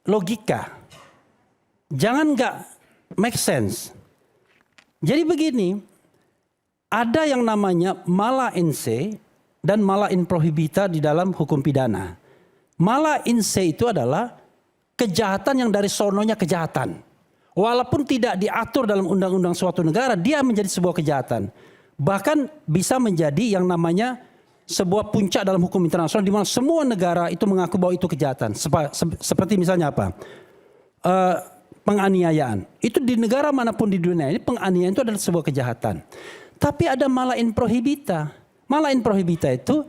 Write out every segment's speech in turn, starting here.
logika. Jangan nggak make sense. Jadi begini, ada yang namanya mala in se dan mala in prohibita di dalam hukum pidana. Mala in se itu adalah kejahatan yang dari sononya kejahatan. Walaupun tidak diatur dalam undang-undang suatu negara, dia menjadi sebuah kejahatan. Bahkan bisa menjadi yang namanya sebuah puncak dalam hukum internasional di mana semua negara itu mengaku bahwa itu kejahatan. Seperti misalnya apa? Penganiayaan. Itu di negara manapun di dunia ini penganiayaan itu adalah sebuah kejahatan. Tapi ada mala in prohibita. Mala in prohibita itu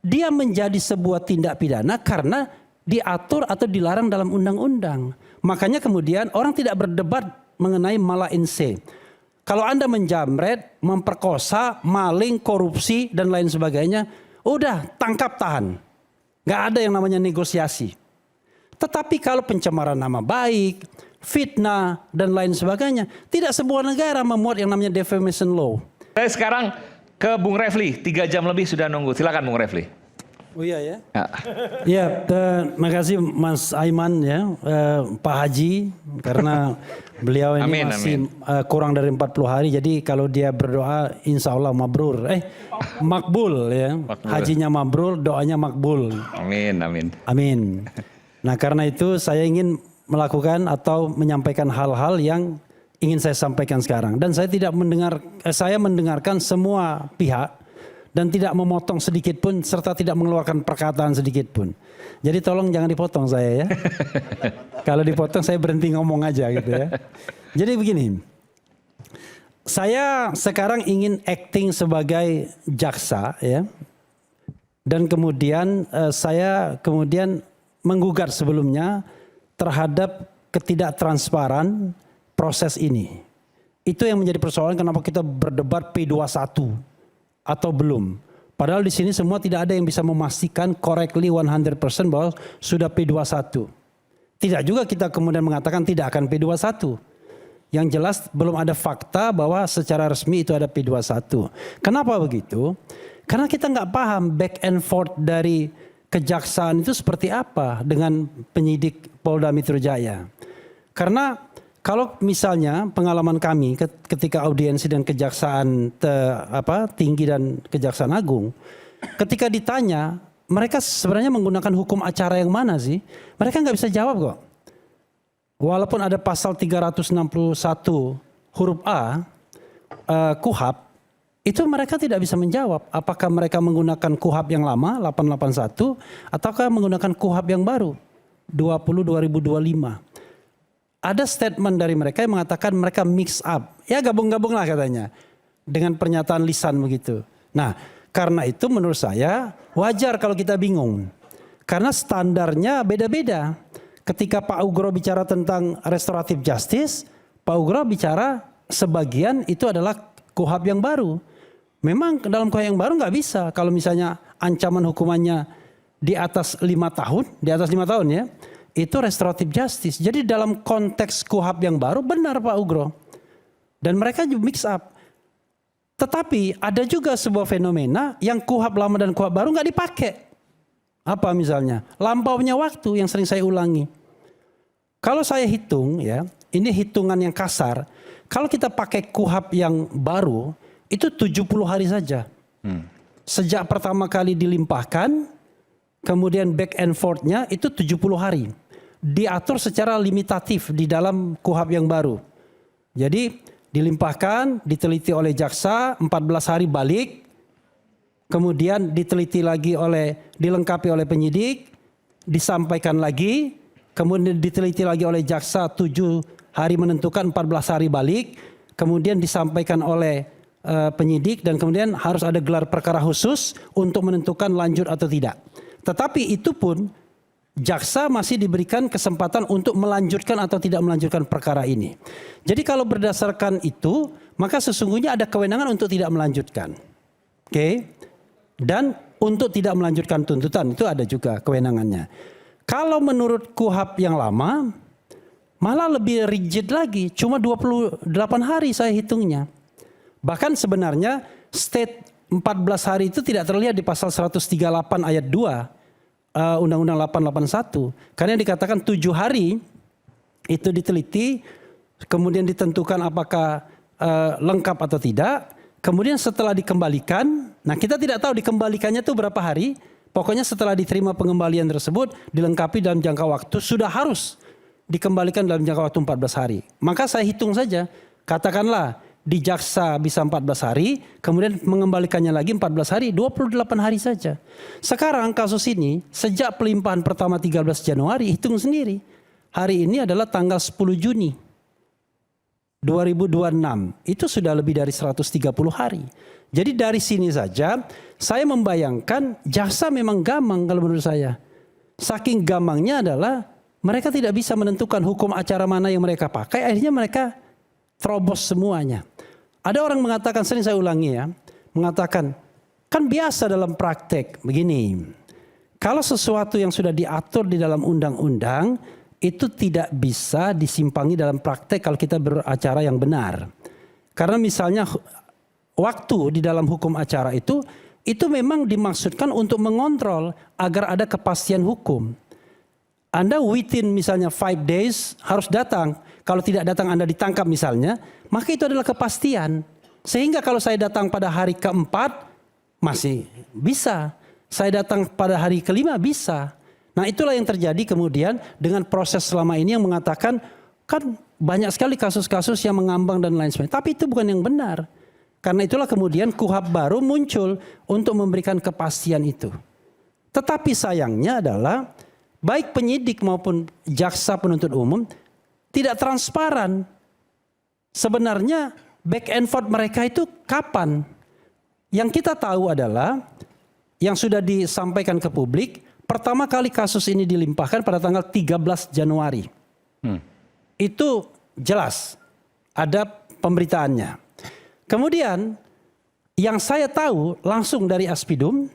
dia menjadi sebuah tindak pidana karena diatur atau dilarang dalam undang-undang. Makanya kemudian orang tidak berdebat mengenai mala in se. Kalau Anda menjamret, memperkosa, maling, korupsi dan lain sebagainya, udah tangkap tahan. Gak ada yang namanya negosiasi. Tetapi kalau pencemaran nama baik, fitnah dan lain sebagainya, tidak sebuah negara memuat yang namanya defamation law. Saya sekarang ke Bung Refli, 3 jam lebih sudah nunggu. Silakan Bung Refli. Oh iya ya. Ya, Ya, terima kasih Mas Aiman ya, Pak Haji, karena beliau ini masih kurang dari 40 hari. Jadi kalau dia berdoa insya Allah mabrur. Makbul ya. Makbul. Hajinya mabrur, doanya makbul. Amin, amin. Amin. Nah karena itu saya ingin melakukan atau menyampaikan hal-hal yang ingin saya sampaikan sekarang. Dan saya tidak saya mendengarkan semua pihak. Dan tidak memotong sedikit pun serta tidak mengeluarkan perkataan sedikit pun. Jadi tolong jangan dipotong saya ya. Kalau dipotong saya berhenti ngomong aja gitu ya. Jadi begini. Saya sekarang ingin acting sebagai jaksa ya. Dan kemudian saya kemudian menggugat sebelumnya terhadap ketidaktransparan proses ini. Itu yang menjadi persoalan kenapa kita berdebat P21. Atau belum. Padahal di sini semua tidak ada yang bisa memastikan correctly 100% bahwa sudah P21. Tidak juga kita kemudian mengatakan tidak akan P21. Yang jelas belum ada fakta bahwa secara resmi itu ada P21. Kenapa begitu? Karena kita nggak paham back and forth dari kejaksaan itu seperti apa dengan penyidik Polda Metro Jaya. Karena kalau misalnya pengalaman kami ketika audiensi dan kejaksaan tinggi dan kejaksaan agung, ketika ditanya mereka sebenarnya menggunakan hukum acara yang mana sih? Mereka nggak bisa jawab kok. Walaupun ada pasal 361 huruf A KUHAP, itu mereka tidak bisa menjawab. Apakah mereka menggunakan KUHAP yang lama 881 ataukah menggunakan KUHAP yang baru 2025. Ada statement dari mereka yang mengatakan mereka mix up. Ya gabung-gabung lah katanya. Dengan pernyataan lisan begitu. Nah karena itu menurut saya wajar kalau kita bingung. Karena standarnya beda-beda. Ketika Pak Ugro bicara tentang restoratif justice, Pak Ugro bicara sebagian itu adalah KUHAP yang baru. Memang dalam KUHAP yang baru nggak bisa. Kalau misalnya ancaman hukumannya di atas 5 tahun. Di atas 5 tahun ya. Itu restoratif justice. Jadi dalam konteks KUHAP yang baru benar Pak Ugro. Dan mereka juga mix up. Tetapi ada juga sebuah fenomena yang KUHAP lama dan KUHAP baru nggak dipakai. Apa misalnya? Lampaunya waktu yang sering saya ulangi. Kalau saya hitung ya, ini hitungan yang kasar. Kalau kita pakai KUHAP yang baru, itu 70 hari saja. Sejak pertama kali dilimpahkan, kemudian back and forth-nya itu 70 hari. Diatur secara limitatif di dalam KUHAP yang baru. Jadi dilimpahkan, diteliti oleh jaksa, 14 hari balik. Kemudian diteliti lagi dilengkapi oleh penyidik, disampaikan lagi. Kemudian diteliti lagi oleh jaksa 7 hari menentukan 14 hari balik. Kemudian disampaikan oleh penyidik dan kemudian harus ada gelar perkara khusus untuk menentukan lanjut atau tidak. Tetapi itu pun jaksa masih diberikan kesempatan untuk melanjutkan atau tidak melanjutkan perkara ini. Jadi kalau berdasarkan itu, maka sesungguhnya ada kewenangan untuk tidak melanjutkan. Oke? Dan untuk tidak melanjutkan tuntutan itu ada juga kewenangannya. Kalau menurut KUHAP yang lama, malah lebih rigid lagi, cuma 28 hari saya hitungnya. Bahkan sebenarnya state 14 hari itu tidak terlihat di pasal 138 ayat 2. Undang-Undang 881. Karena dikatakan 7 hari itu diteliti, kemudian ditentukan apakah lengkap atau tidak. Kemudian setelah dikembalikan, nah kita tidak tahu dikembalikannya itu berapa hari. Pokoknya setelah diterima pengembalian tersebut, dilengkapi dalam jangka waktu, sudah harus dikembalikan dalam jangka waktu 14 hari. Maka saya hitung saja, katakanlah di jaksa bisa 14 hari, kemudian mengembalikannya lagi 14 hari, 28 hari saja. Sekarang kasus ini, sejak pelimpahan pertama 13 Januari, hitung sendiri. Hari ini adalah tanggal 10 Juni 2026. Itu sudah lebih dari 130 hari. Jadi dari sini saja saya membayangkan jaksa memang gamang kalau menurut saya. Saking gamangnya adalah mereka tidak bisa menentukan hukum acara mana yang mereka pakai. Akhirnya mereka terobos semuanya. Ada orang mengatakan, sering saya ulangi ya, mengatakan kan biasa dalam praktek begini. Kalau sesuatu yang sudah diatur di dalam undang-undang itu tidak bisa disimpangi dalam praktek kalau kita beracara yang benar. Karena misalnya waktu di dalam hukum acara itu memang dimaksudkan untuk mengontrol agar ada kepastian hukum. Anda within misalnya 5 days harus datang. Kalau tidak datang Anda ditangkap misalnya, maka itu adalah kepastian. Sehingga kalau saya datang pada hari keempat masih bisa. Saya datang pada hari kelima bisa. Nah itulah yang terjadi kemudian dengan proses selama ini yang mengatakan kan banyak sekali kasus-kasus yang mengambang dan lain sebagainya. Tapi itu bukan yang benar. Karena itulah kemudian KUHP baru muncul untuk memberikan kepastian itu. Tetapi sayangnya adalah baik penyidik maupun jaksa penuntut umum tidak transparan. Sebenarnya back and forth mereka itu kapan? Yang kita tahu adalah yang sudah disampaikan ke publik, pertama kali kasus ini dilimpahkan pada tanggal 13 Januari. Itu jelas ada pemberitaannya. Kemudian yang saya tahu langsung dari Aspidum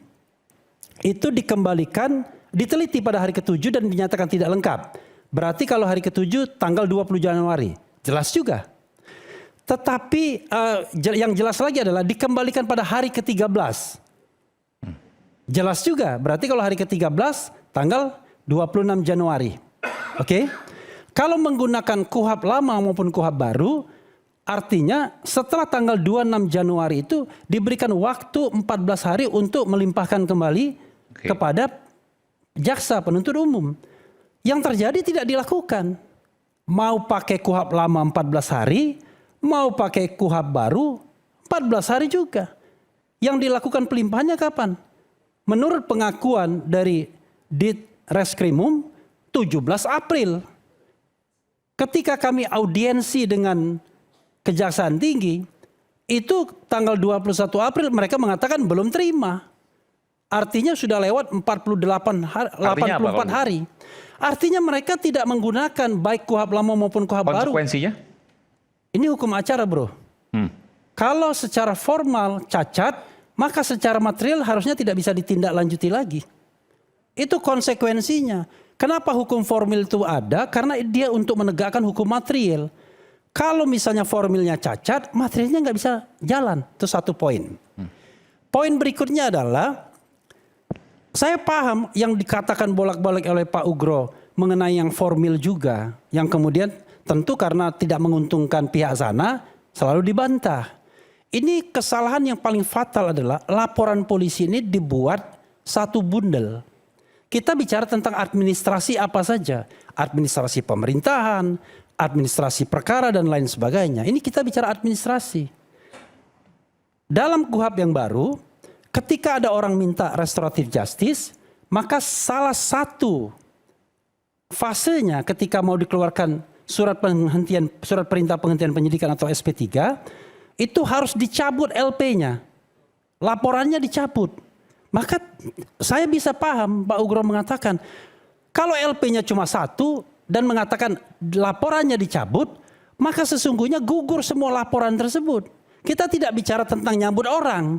itu dikembalikan, diteliti pada hari ke-7 dan dinyatakan tidak lengkap. Berarti kalau hari ke-7 tanggal 20 Januari, jelas juga. Tetapi yang jelas lagi adalah dikembalikan pada hari ke-13. Jelas juga, berarti kalau hari ke-13 tanggal 26 Januari. Oke? Kalau menggunakan KUHP lama maupun KUHP baru, artinya setelah tanggal 26 Januari itu diberikan waktu 14 hari untuk melimpahkan kembali kepada jaksa penuntut umum. Yang terjadi tidak dilakukan. Mau pakai KUHP lama 14 hari, mau pakai KUHP baru 14 hari juga. Yang dilakukan pelimpahannya kapan? Menurut pengakuan dari Ditreskrimum 17 April. Ketika kami audiensi dengan Kejaksaan Tinggi, itu tanggal 21 April mereka mengatakan belum terima. Artinya sudah lewat 84 hari. Artinya mereka tidak menggunakan baik KUHP lama maupun KUHP baru. Konsekuensinya? Ini hukum acara bro. Kalau secara formal cacat, maka secara material harusnya tidak bisa ditindaklanjuti lagi. Itu konsekuensinya. Kenapa hukum formil itu ada? Karena dia untuk menegakkan hukum material. Kalau misalnya formilnya cacat, materialnya nggak bisa jalan. Itu satu poin. Poin berikutnya adalah, saya paham yang dikatakan bolak-balik oleh Pak Ugro mengenai yang formil juga. Yang kemudian tentu karena tidak menguntungkan pihak sana, selalu dibantah. Ini kesalahan yang paling fatal adalah laporan polisi ini dibuat satu bundel. Kita bicara tentang administrasi apa saja. Administrasi pemerintahan, administrasi perkara dan lain sebagainya. Ini kita bicara administrasi. Dalam KUHP yang baru, ketika ada orang minta restoratif justice, maka salah satu fasenya ketika mau dikeluarkan surat perintah penghentian penyidikan atau SP3, itu harus dicabut LP-nya. Laporannya dicabut. Maka saya bisa paham Pak Ugro mengatakan, kalau LP-nya cuma satu, dan mengatakan laporannya dicabut, maka sesungguhnya gugur semua laporan tersebut. Kita tidak bicara tentang nyambut orang.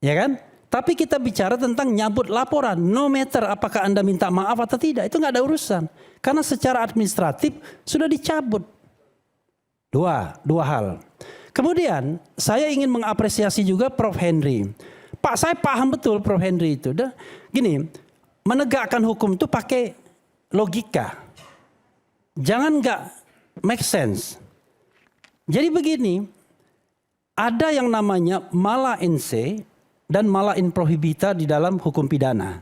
Ya kan? Tapi kita bicara tentang nyambut laporan. No matter apakah Anda minta maaf atau tidak, itu nggak ada urusan. Karena secara administratif sudah dicabut. Dua hal. Kemudian saya ingin mengapresiasi juga Prof. Henry. Pak, saya paham betul Prof. Henry itu. Gini, menegakkan hukum itu pakai logika. Jangan nggak make sense. Jadi begini, ada yang namanya mala in se dan mala in prohibita di dalam hukum pidana.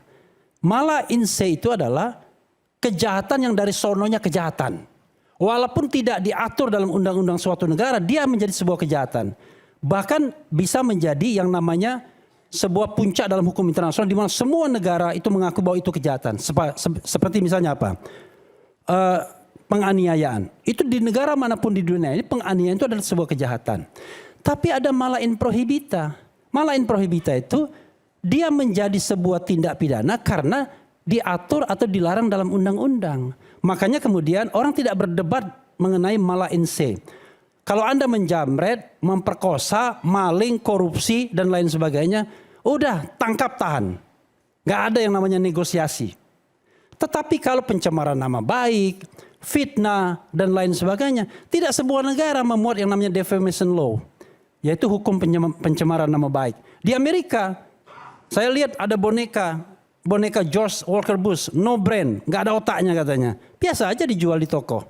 Mala in se itu adalah kejahatan yang dari sononya kejahatan. Walaupun tidak diatur dalam undang-undang suatu negara, dia menjadi sebuah kejahatan. Bahkan bisa menjadi yang namanya sebuah puncak dalam hukum internasional di mana semua negara itu mengaku bahwa itu kejahatan. Seperti misalnya apa? Penganiayaan. Itu di negara manapun di dunia ini penganiayaan itu adalah sebuah kejahatan. Tapi ada mala in prohibita. Mala in prohibita itu dia menjadi sebuah tindak pidana karena diatur atau dilarang dalam undang-undang. Makanya kemudian orang tidak berdebat mengenai mala in se. Kalau Anda menjamret, memperkosa, maling, korupsi dan lain sebagainya, udah tangkap tahan. Gak ada yang namanya negosiasi. Tetapi kalau pencemaran nama baik, fitnah dan lain sebagainya, tidak sebuah negara memuat yang namanya defamation law, yaitu hukum pencemaran nama baik. Di Amerika, saya lihat ada boneka George Walker Bush, no brain, nggak ada otaknya katanya, biasa aja dijual di toko,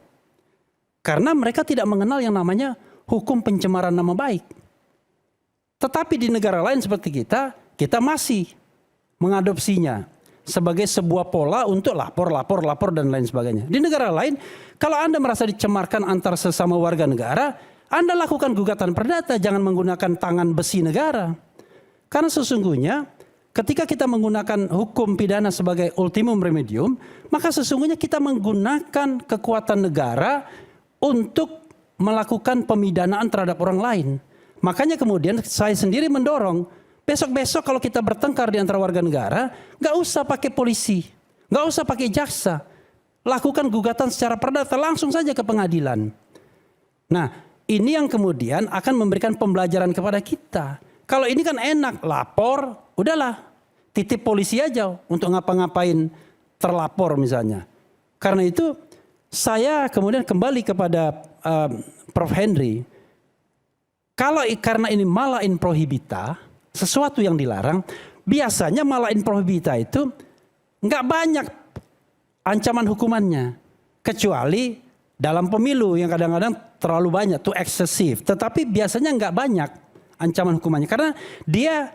karena mereka tidak mengenal yang namanya hukum pencemaran nama baik. Tetapi di negara lain seperti kita masih mengadopsinya sebagai sebuah pola untuk lapor dan lain sebagainya. Di negara lain, kalau Anda merasa dicemarkan antar sesama warga negara, Anda lakukan gugatan perdata, jangan menggunakan tangan besi negara. Karena sesungguhnya ketika kita menggunakan hukum pidana sebagai ultimum remedium, maka sesungguhnya kita menggunakan kekuatan negara untuk melakukan pemidanaan terhadap orang lain. Makanya kemudian saya sendiri mendorong, besok-besok kalau kita bertengkar di antara warga negara, nggak usah pakai polisi, nggak usah pakai jaksa, lakukan gugatan secara perdata langsung saja ke pengadilan. Nah, ini yang kemudian akan memberikan pembelajaran kepada kita. Kalau ini kan enak, lapor, udahlah, titip polisi aja untuk ngapa-ngapain terlapor misalnya. Karena itu saya kemudian kembali kepada Prof. Henry. Kalau karena ini mala in prohibita, sesuatu yang dilarang, biasanya mala in prohibita itu nggak banyak ancaman hukumannya, kecuali dalam pemilu yang kadang-kadang terlalu banyak, too excessive. Tetapi biasanya nggak banyak ancaman hukumannya karena dia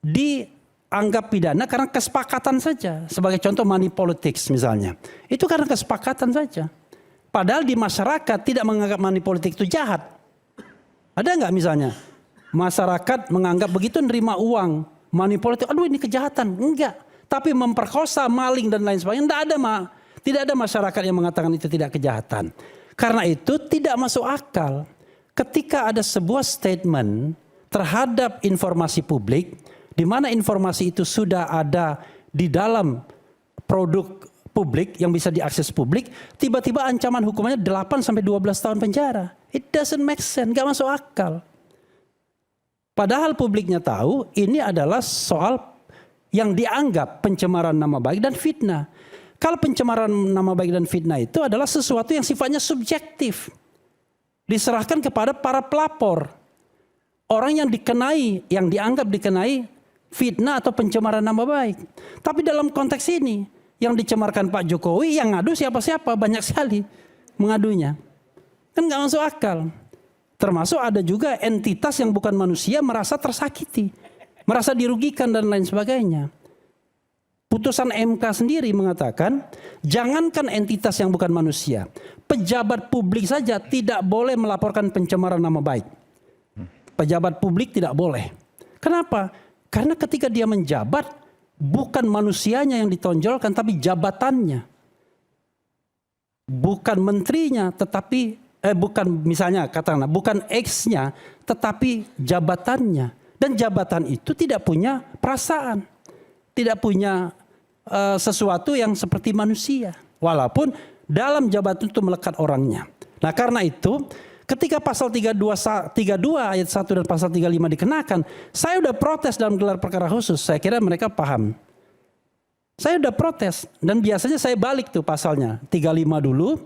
dianggap pidana karena kesepakatan saja. Sebagai contoh money politics misalnya, itu karena kesepakatan saja. Padahal di masyarakat tidak menganggap money politics itu jahat. Ada nggak misalnya? Masyarakat menganggap begitu nerima uang, money politik, aduh ini kejahatan. Enggak. Tapi memperkosa, maling dan lain sebagainya, tidak ada masyarakat yang mengatakan itu tidak kejahatan. Karena itu tidak masuk akal ketika ada sebuah statement terhadap informasi publik, di mana informasi itu sudah ada di dalam produk publik yang bisa diakses publik, tiba-tiba ancaman hukumannya 8 sampai 12 tahun penjara. It doesn't make sense, enggak masuk akal. Padahal publiknya tahu ini adalah soal yang dianggap pencemaran nama baik dan fitnah. Kalau pencemaran nama baik dan fitnah itu adalah sesuatu yang sifatnya subjektif. Diserahkan kepada para pelapor. Orang yang dianggap dikenai fitnah atau pencemaran nama baik. Tapi dalam konteks ini, yang dicemarkan Pak Jokowi, yang ngadu siapa-siapa, banyak sekali mengadunya. Kan gak masuk akal. Termasuk ada juga entitas yang bukan manusia merasa tersakiti, merasa dirugikan dan lain sebagainya. Putusan MK sendiri mengatakan, jangankan entitas yang bukan manusia, pejabat publik saja tidak boleh melaporkan pencemaran nama baik. Pejabat publik tidak boleh. Kenapa? Karena ketika dia menjabat, bukan manusianya yang ditonjolkan, tapi jabatannya. Bukan menterinya, tetapi bukan misalnya katakanlah bukan X-nya tetapi jabatannya, dan jabatan itu tidak punya perasaan, tidak punya sesuatu yang seperti manusia, walaupun dalam jabatan itu melekat orangnya. Nah karena itu ketika pasal 32 ayat 1 dan pasal 35 dikenakan, saya udah protes dalam gelar perkara khusus. Saya kira mereka paham. Saya udah protes dan biasanya saya balik tuh pasalnya 35 dulu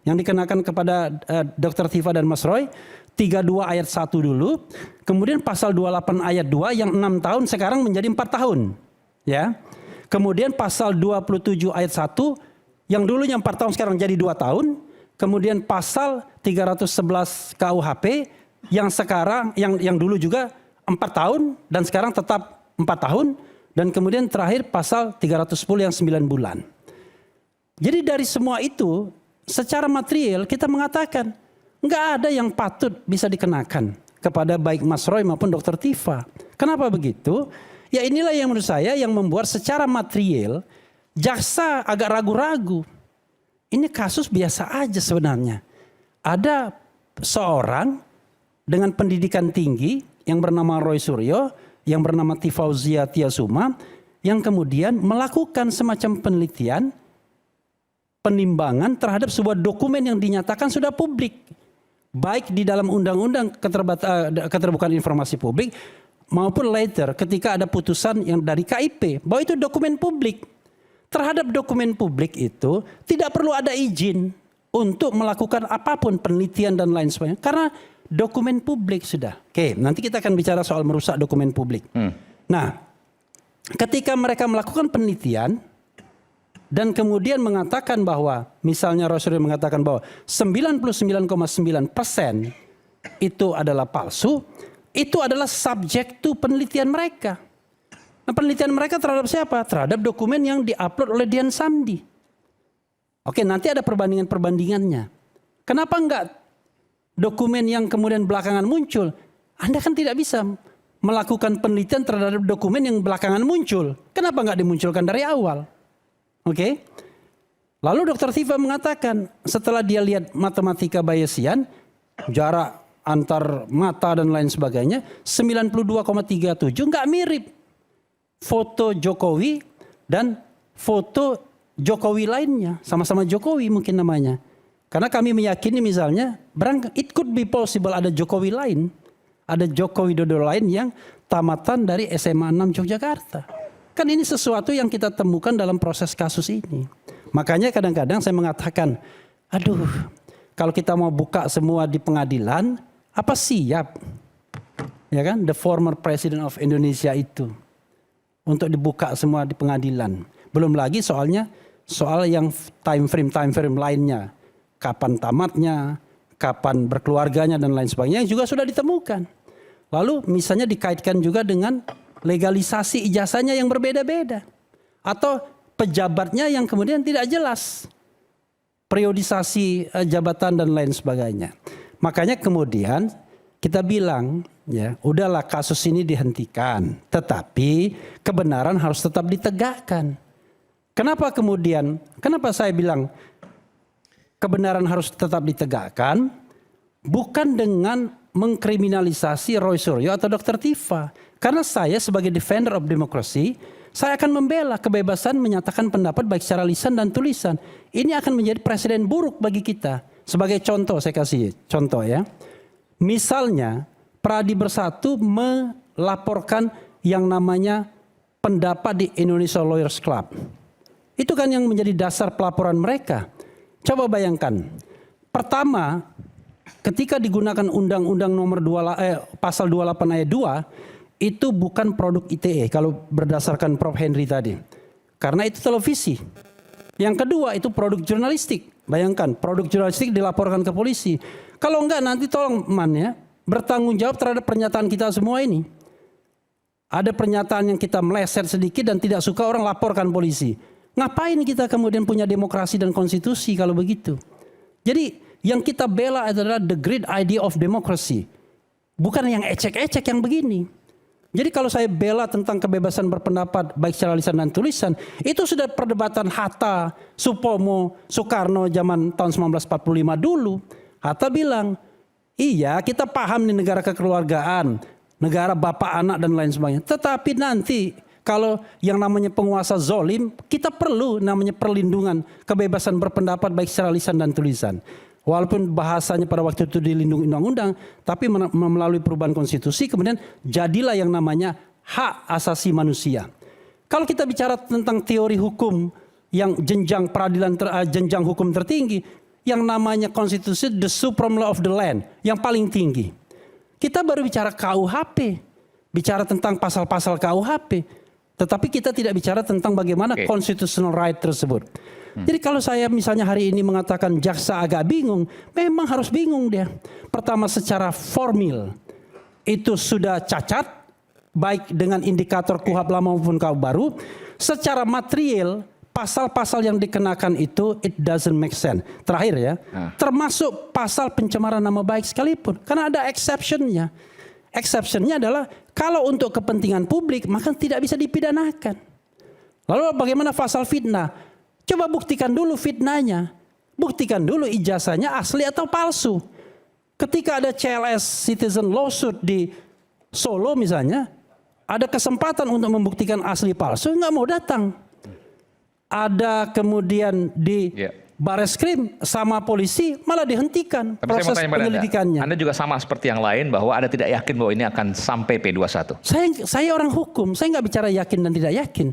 yang dikenakan kepada Dr. Tifa dan Mas Roy, 32 ayat 1 dulu, kemudian pasal 28 ayat 2 yang 6 tahun sekarang menjadi 4 tahun. Ya. Kemudian pasal 27 ayat 1 yang dulunya 4 tahun sekarang jadi 2 tahun. Kemudian pasal 311 KUHP yang sekarang yang dulu juga 4 tahun dan sekarang tetap 4 tahun. Dan kemudian terakhir pasal 310 yang 9 bulan. Jadi dari semua itu secara material kita mengatakan nggak ada yang patut bisa dikenakan kepada baik Mas Roy maupun Dr. Tifa. Kenapa begitu? Ya inilah yang menurut saya yang membuat secara material jaksa agak ragu-ragu. Ini kasus biasa aja sebenarnya. Ada seorang dengan pendidikan tinggi yang bernama Roy Suryo, yang bernama Tifauzia Tiasuma, yang kemudian melakukan semacam penelitian, penimbangan terhadap sebuah dokumen yang dinyatakan sudah publik. Baik di dalam Undang-Undang Keterbukaan Informasi Publik, maupun later ketika ada putusan yang dari KIP bahwa itu dokumen publik. Terhadap dokumen publik itu tidak perlu ada izin untuk melakukan apapun penelitian dan lain sebagainya karena dokumen publik sudah. Oke, nanti kita akan bicara soal merusak dokumen publik. Nah, ketika mereka melakukan penelitian dan kemudian mengatakan bahwa misalnya Rosario mengatakan bahwa 99,9% itu adalah palsu. Itu adalah subjek to penelitian mereka. Nah, penelitian mereka terhadap siapa? Terhadap dokumen yang diupload oleh Dian Samdi. Oke, nanti ada perbandingannya. Kenapa enggak dokumen yang kemudian belakangan muncul? Anda kan tidak bisa melakukan penelitian terhadap dokumen yang belakangan muncul. Kenapa enggak dimunculkan dari awal? Oke. Lalu Dr. Tifa mengatakan setelah dia lihat matematika Bayesian, jarak antar mata dan lain sebagainya 92,37 nggak mirip foto Jokowi dan foto Jokowi lainnya, sama-sama Jokowi mungkin namanya. Karena kami meyakini misalnya it could be possible ada Jokowi lain, ada Joko Widodo lain yang tamatan dari SMA 6 Yogyakarta. Kan ini sesuatu yang kita temukan dalam proses kasus ini. Makanya kadang-kadang saya mengatakan, aduh, kalau kita mau buka semua di pengadilan, apa siap, ya kan, the former president of Indonesia itu untuk dibuka semua di pengadilan. Belum lagi soal yang time frame lainnya, kapan tamatnya, kapan berkeluarganya dan lain sebagainya juga sudah ditemukan. Lalu misalnya dikaitkan juga dengan legalisasi ijazahnya yang berbeda-beda atau pejabatnya yang kemudian tidak jelas, periodisasi jabatan dan lain sebagainya. Makanya kemudian kita bilang, ya udahlah kasus ini dihentikan. Tetapi kebenaran harus tetap ditegakkan. Kenapa saya bilang kebenaran harus tetap ditegakkan? Bukan dengan mengkriminalisasi Roy Suryo atau Dr. Tifa. Karena saya sebagai defender of democracy, saya akan membela kebebasan menyatakan pendapat baik secara lisan dan tulisan. Ini akan menjadi presiden buruk bagi kita. Sebagai contoh, saya kasih contoh ya. Misalnya, Pradi Bersatu melaporkan yang namanya pendapat di Indonesia Lawyers Club. Itu kan yang menjadi dasar pelaporan mereka. Coba bayangkan. Pertama, ketika digunakan Undang-Undang nomor pasal 28 ayat 2, itu bukan produk ITE kalau berdasarkan Prof. Henry tadi. Karena itu televisi. Yang kedua itu produk jurnalistik. Bayangkan produk jurnalistik dilaporkan ke polisi. Kalau enggak nanti tolong bertanggung jawab terhadap pernyataan kita semua ini. Ada pernyataan yang kita meleset sedikit dan tidak suka orang laporkan polisi. Ngapain kita kemudian punya demokrasi dan konstitusi kalau begitu? Jadi yang kita bela adalah the great idea of democracy. Bukan yang ecek-ecek yang begini. Jadi kalau saya bela tentang kebebasan berpendapat baik secara lisan dan tulisan, itu sudah perdebatan Hatta, Supomo, Soekarno zaman tahun 1945 dulu. Hatta bilang, iya kita paham nih negara kekeluargaan, negara bapak anak dan lain sebagainya. Tetapi nanti kalau yang namanya penguasa zolim, kita perlu namanya perlindungan kebebasan berpendapat baik secara lisan dan tulisan. Walaupun bahasanya pada waktu itu dilindungi undang-undang, tapi melalui perubahan konstitusi kemudian jadilah yang namanya hak asasi manusia. Kalau kita bicara tentang teori hukum yang jenjang peradilan, jenjang hukum tertinggi, yang namanya konstitusi the supreme law of the land, yang paling tinggi. Kita baru bicara KUHP, bicara tentang pasal-pasal KUHP. Tetapi kita tidak bicara tentang bagaimana Oke. constitutional right tersebut. Jadi kalau saya misalnya hari ini mengatakan jaksa agak bingung, memang harus bingung dia. Pertama secara formil itu sudah cacat, baik dengan indikator KUHP lama maupun KUHP baru. Secara material, pasal-pasal yang dikenakan itu it doesn't make sense. Terakhir ya, termasuk pasal pencemaran nama baik sekalipun. Karena ada exception-nya. Exception-nya adalah kalau untuk kepentingan publik maka tidak bisa dipidanakan. Lalu bagaimana pasal fitnah? Coba buktikan dulu fitnahnya. Buktikan dulu ijazahnya asli atau palsu. Ketika ada CLS citizen lawsuit di Solo misalnya, ada kesempatan untuk membuktikan asli palsu, nggak mau datang. Ada kemudian di Bareskrim sama polisi malah dihentikan Tapi proses saya mau tanya pada penyelidikannya. Anda juga sama seperti yang lain bahwa Anda tidak yakin bahwa ini akan sampai P21. Saya orang hukum, saya nggak bicara yakin dan tidak yakin.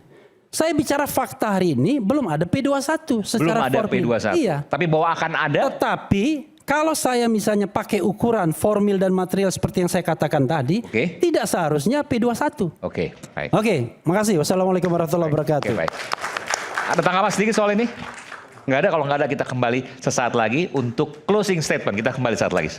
Saya bicara fakta hari ini belum ada P21 secara Belum ada formil. P21. Iya. Tapi bahwa akan ada. Tetapi kalau saya misalnya pakai ukuran formil dan material seperti yang saya katakan tadi, tidak seharusnya P21. Oke, baik. Oke, makasih. Wassalamualaikum warahmatullahi wabarakatuh. Oke, baik. Ada tanggapan sedikit soal ini? Nggak ada, kalau nggak ada kita kembali sesaat lagi untuk closing statement. Kita kembali saat lagi.